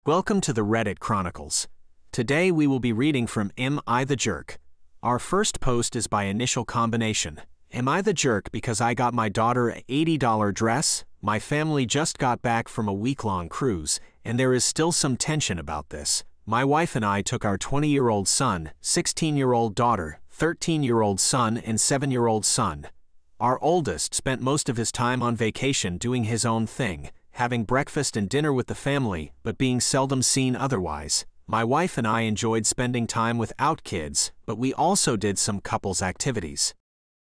Welcome to the Reddit Chronicles. Today we will be reading from Am I the Jerk? Our first post is by Initial Combination. Am I the jerk because I got my daughter an $80 dress? My family just got back from a week-long cruise, and there is still some tension about this. My wife and I took our 20-year-old son, 16-year-old daughter, 13-year-old son, and 7-year-old son. Our oldest spent most of his time on vacation doing his own thing, having breakfast and dinner with the family, but being seldom seen otherwise. My wife and I enjoyed spending time without kids, but we also did some couples activities.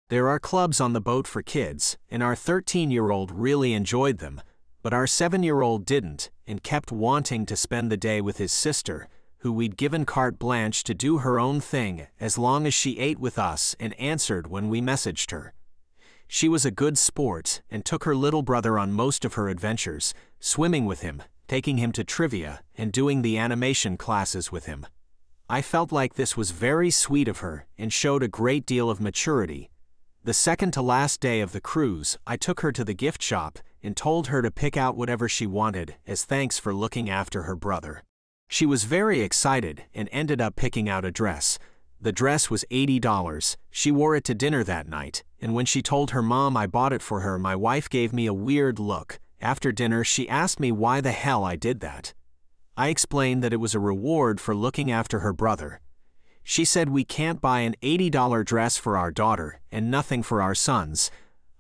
There are clubs on the boat for kids, and our 13-year-old really enjoyed them, but our 7-year-old didn't, and kept wanting to spend the day with his sister, who we'd given carte blanche to do her own thing as long as she ate with us and answered when we messaged her. She was a good sport and took her little brother on most of her adventures, swimming with him, taking him to trivia, and doing the animation classes with him. I felt like this was very sweet of her and showed a great deal of maturity. The second to last day of the cruise, I took her to the gift shop and told her to pick out whatever she wanted as thanks for looking after her brother. She was very excited and ended up picking out a dress. The dress was $80. She wore it to dinner that night, and when she told her mom I bought it for her, my wife gave me a weird look. After dinner, she asked me why the hell I did that. I explained that it was a reward for looking after her brother. She said we can't buy an $80 dress for our daughter and nothing for our sons.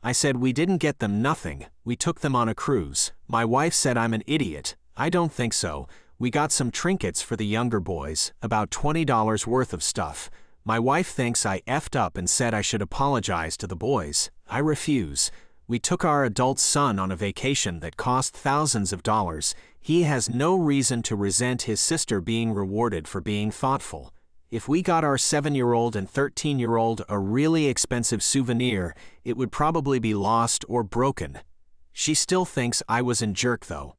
I said we didn't get them nothing, we took them on a cruise. My wife said I'm an idiot. I don't think so. We got some trinkets for the younger boys, about $20 worth of stuff. My wife thinks I effed up and said I should apologize to the boys. I refuse. We took our adult son on a vacation that cost thousands of dollars. He has no reason to resent his sister being rewarded for being thoughtful. If we got our 7-year-old and 13-year-old a really expensive souvenir, it would probably be lost or broken. She still thinks I was a jerk though.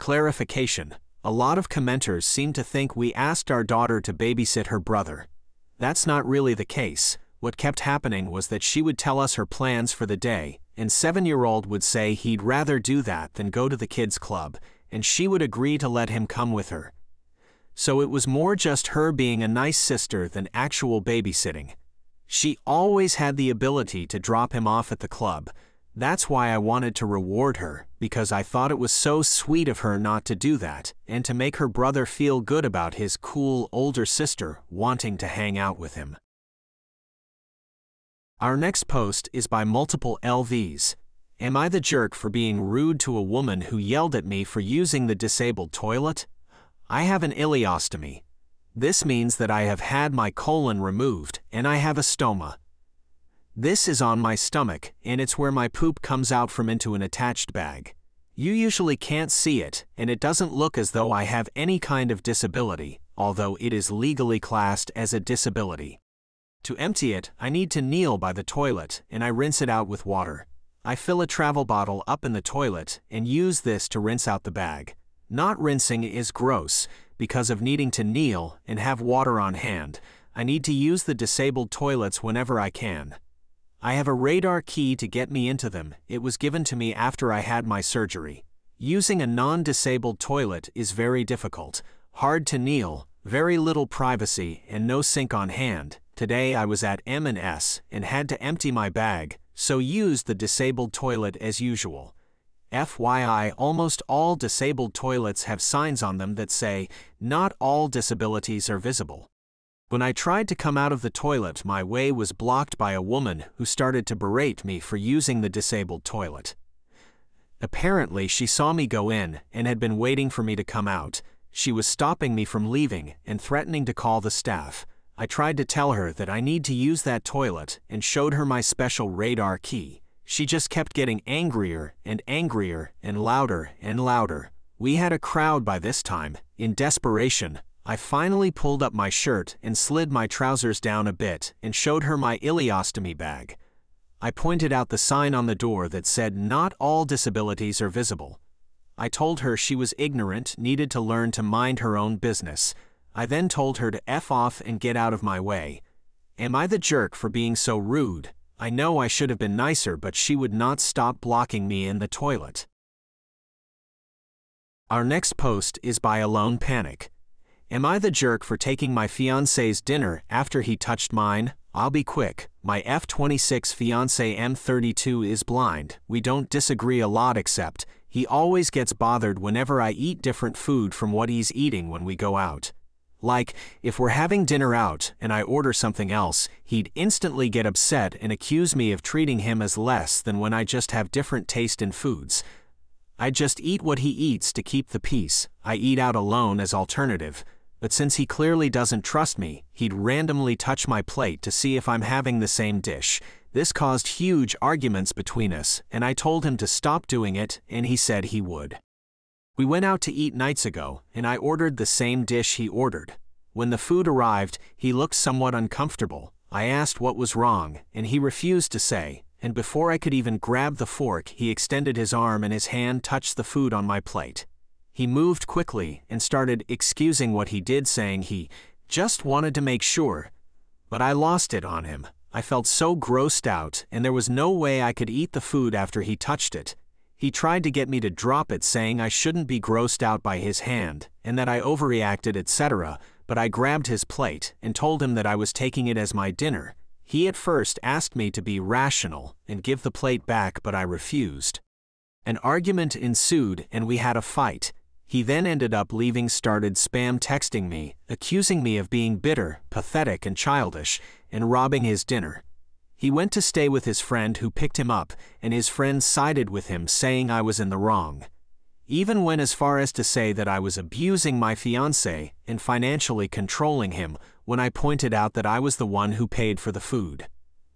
Clarification. A lot of commenters seem to think we asked our daughter to babysit her brother. That's not really the case. What kept happening was that she would tell us her plans for the day, and 7-year-old would say he'd rather do that than go to the kids' club, and she would agree to let him come with her. So it was more just her being a nice sister than actual babysitting. She always had the ability to drop him off at the club. That's why I wanted to reward her, because I thought it was so sweet of her not to do that, and to make her brother feel good about his cool older sister wanting to hang out with him. Our next post is by Multiple LVs. Am I the jerk for being rude to a woman who yelled at me for using the disabled toilet? I have an ileostomy. This means that I have had my colon removed, and I have a stoma. This is on my stomach, and it's where my poop comes out from into an attached bag. You usually can't see it, and it doesn't look as though I have any kind of disability, although it is legally classed as a disability. To empty it, I need to kneel by the toilet, and I rinse it out with water. I fill a travel bottle up in the toilet and use this to rinse out the bag. Not rinsing is gross. Because of needing to kneel and have water on hand, I need to use the disabled toilets whenever I can. I have a radar key to get me into them. It was given to me after I had my surgery. Using a non-disabled toilet is very difficult, hard to kneel, very little privacy, and no sink on hand. Today I was at M&S and had to empty my bag, so used the disabled toilet as usual. FYI, almost all disabled toilets have signs on them that say, "Not all disabilities are visible." When I tried to come out of the toilet, my way was blocked by a woman who started to berate me for using the disabled toilet. Apparently, she saw me go in and had been waiting for me to come out. She was stopping me from leaving and threatening to call the staff. I tried to tell her that I need to use that toilet and showed her my special radar key. She just kept getting angrier and angrier and louder and louder. We had a crowd by this time. In desperation, I finally pulled up my shirt and slid my trousers down a bit and showed her my ileostomy bag. I pointed out the sign on the door that said not all disabilities are visible. I told her she was ignorant, needed to learn to mind her own business. I then told her to F off and get out of my way. Am I the jerk for being so rude? I know I should have been nicer, but she would not stop blocking me in the toilet. Our next post is by Alone Panic. Am I the jerk for taking my fiancé's dinner after he touched mine? I'll be quick. My F26 fiancé M32 is blind. We don't disagree a lot except he always gets bothered whenever I eat different food from what he's eating when we go out. Like, if we're having dinner out and I order something else, he'd instantly get upset and accuse me of treating him as less than when I just have different taste in foods. I just eat what he eats to keep the peace. I eat out alone as alternative. But since he clearly doesn't trust me, he'd randomly touch my plate to see if I'm having the same dish. This caused huge arguments between us, and I told him to stop doing it, and he said he would. We went out to eat nights ago, and I ordered the same dish he ordered. When the food arrived, he looked somewhat uncomfortable. I asked what was wrong, and he refused to say, and before I could even grab the fork, he extended his arm and his hand touched the food on my plate. He moved quickly and started excusing what he did, saying he just wanted to make sure. But I lost it on him. I felt so grossed out, and there was no way I could eat the food after he touched it. He tried to get me to drop it, saying I shouldn't be grossed out by his hand, and that I overreacted, etc., but I grabbed his plate and told him that I was taking it as my dinner. He at first asked me to be rational and give the plate back, but I refused. An argument ensued and we had a fight. He then ended up leaving, started spam texting me, accusing me of being bitter, pathetic, and childish, and robbing his dinner. He went to stay with his friend who picked him up, and his friend sided with him, saying I was in the wrong. Even went as far as to say that I was abusing my fiancé and financially controlling him when I pointed out that I was the one who paid for the food.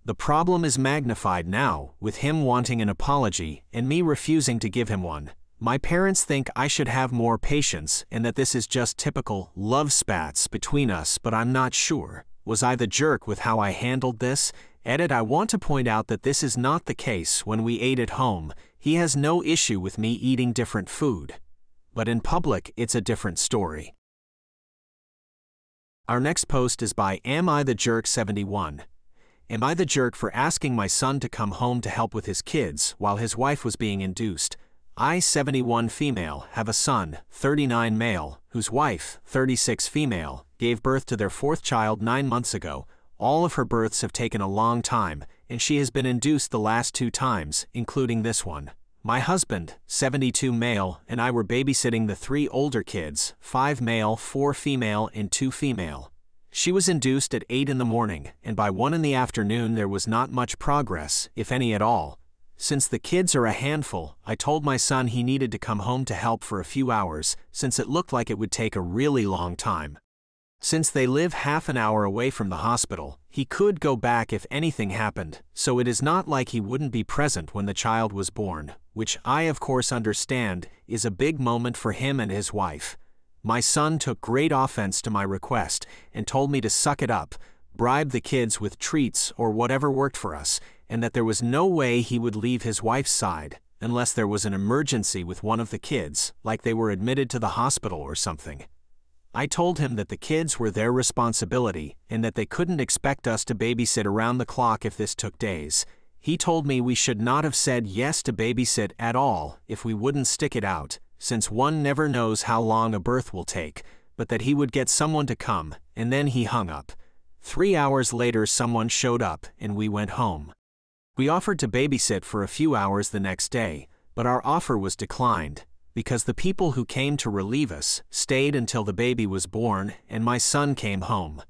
The problem is magnified now, with him wanting an apology and me refusing to give him one. My parents think I should have more patience and that this is just typical love spats between us, but I'm not sure. Was I the jerk with how I handled this? Edit. I want to point out that this is not the case when we ate at home. He has no issue with me eating different food. But in public, it's a different story. Our next post is by Am I the Jerk 71. Am I the jerk for asking my son to come home to help with his kids while his wife was being induced? I, 71 female, have a son, 39 male, whose wife, 36 female, gave birth to their fourth child 9 months ago. All of her births have taken a long time, and she has been induced the last 2 times, including this one. My husband, 72 male, and I were babysitting the 3 older kids, 5 male, 4 female, and 2 female. She was induced at 8 in the morning, and by 1 in the afternoon there was not much progress, if any at all. Since the kids are a handful, I told my son he needed to come home to help for a few hours, since it looked like it would take a really long time. Since they live half an hour away from the hospital, he could go back if anything happened, so it is not like he wouldn't be present when the child was born, which I of course understand is a big moment for him and his wife. My son took great offense to my request and told me to suck it up, bribe the kids with treats or whatever worked for us, and that there was no way he would leave his wife's side unless there was an emergency with one of the kids, like they were admitted to the hospital or something. I told him that the kids were their responsibility and that they couldn't expect us to babysit around the clock if this took days. He told me we should not have said yes to babysit at all if we wouldn't stick it out, since one never knows how long a birth will take, but that he would get someone to come, and then he hung up. 3 hours later someone showed up and we went home. We offered to babysit for a few hours the next day, but our offer was declined, because the people who came to relieve us stayed until the baby was born and my son came home.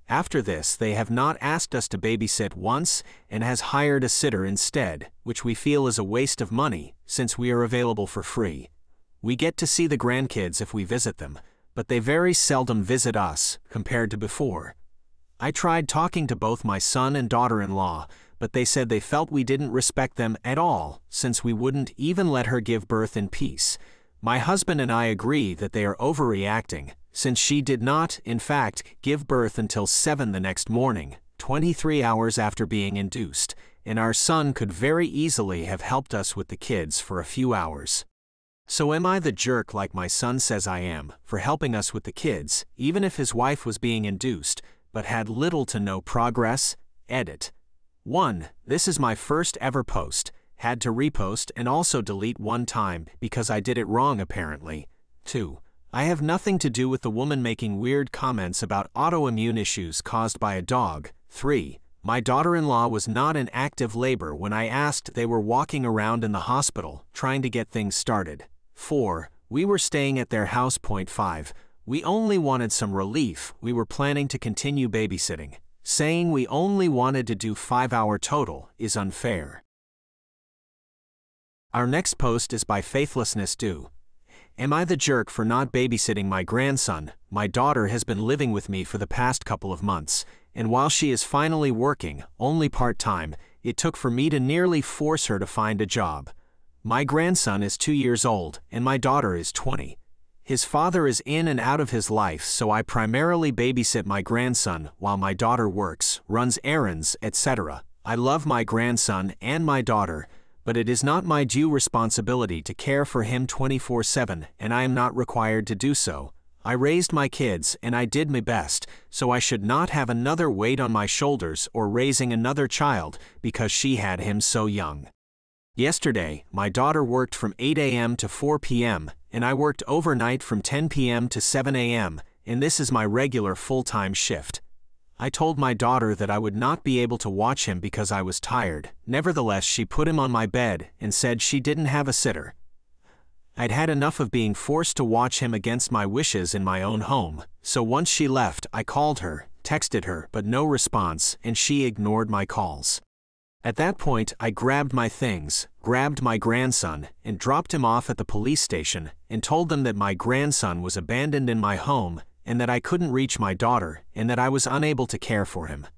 After this, they have not asked us to babysit once and has hired a sitter instead, which we feel is a waste of money since we are available for free. We get to see the grandkids if we visit them, but they very seldom visit us compared to before. I tried talking to both my son and daughter-in-law, but they said they felt we didn't respect them at all, since we wouldn't even let her give birth in peace. My husband and I agree that they are overreacting, since she did not, in fact, give birth until 7 the next morning, 23 hours after being induced, and our son could very easily have helped us with the kids for a few hours. So am I the jerk like my son says I am, for helping us with the kids, even if his wife was being induced, but had little to no progress? Edit. 1. This is my first ever post, had to repost and also delete one time because I did it wrong apparently. 2. I have nothing to do with the woman making weird comments about autoimmune issues caused by a dog. 3. My daughter-in-law was not in active labor when I asked. They were walking around in the hospital, trying to get things started. 4. We were staying at their house. 5. We only wanted some relief. We were planning to continue babysitting. Saying we only wanted to do 5-hour total is unfair. Our next post is by Faithlessness Do. Am I the jerk for not babysitting my grandson? My daughter has been living with me for the past couple of months, and while she is finally working, only part-time, it took for me to nearly force her to find a job. My grandson is 2 years old, and my daughter is 20. His father is in and out of his life, so I primarily babysit my grandson while my daughter works, runs errands, etc. I love my grandson and my daughter, but it is not my due responsibility to care for him 24/7, and I am not required to do so. I raised my kids and I did my best, so I should not have another weight on my shoulders or raising another child because she had him so young. Yesterday, my daughter worked from 8 a.m. to 4 p.m., and I worked overnight from 10 p.m. to 7 a.m., and this is my regular full-time shift. I told my daughter that I would not be able to watch him because I was tired. Nevertheless, she put him on my bed and said she didn't have a sitter. I'd had enough of being forced to watch him against my wishes in my own home, so once she left, I called her, texted her, but no response, and she ignored my calls. At that point, I grabbed my things, grabbed my grandson, and dropped him off at the police station, and told them that my grandson was abandoned in my home, and that I couldn't reach my daughter, and that I was unable to care for him.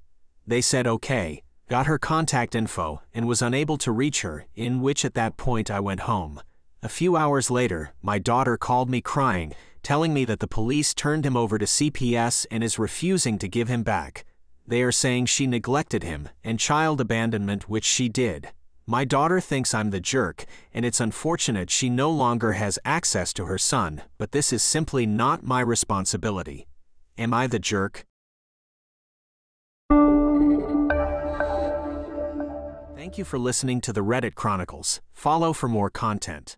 They said okay, got her contact info, and was unable to reach her, in which at that point I went home. A few hours later, my daughter called me crying, telling me that the police turned him over to CPS and is refusing to give him back. They are saying she neglected him, and child abandonment, which she did. My daughter thinks I'm the jerk, and it's unfortunate she no longer has access to her son, but this is simply not my responsibility. Am I the jerk? Thank you for listening to the Reddit Chronicles. Follow for more content.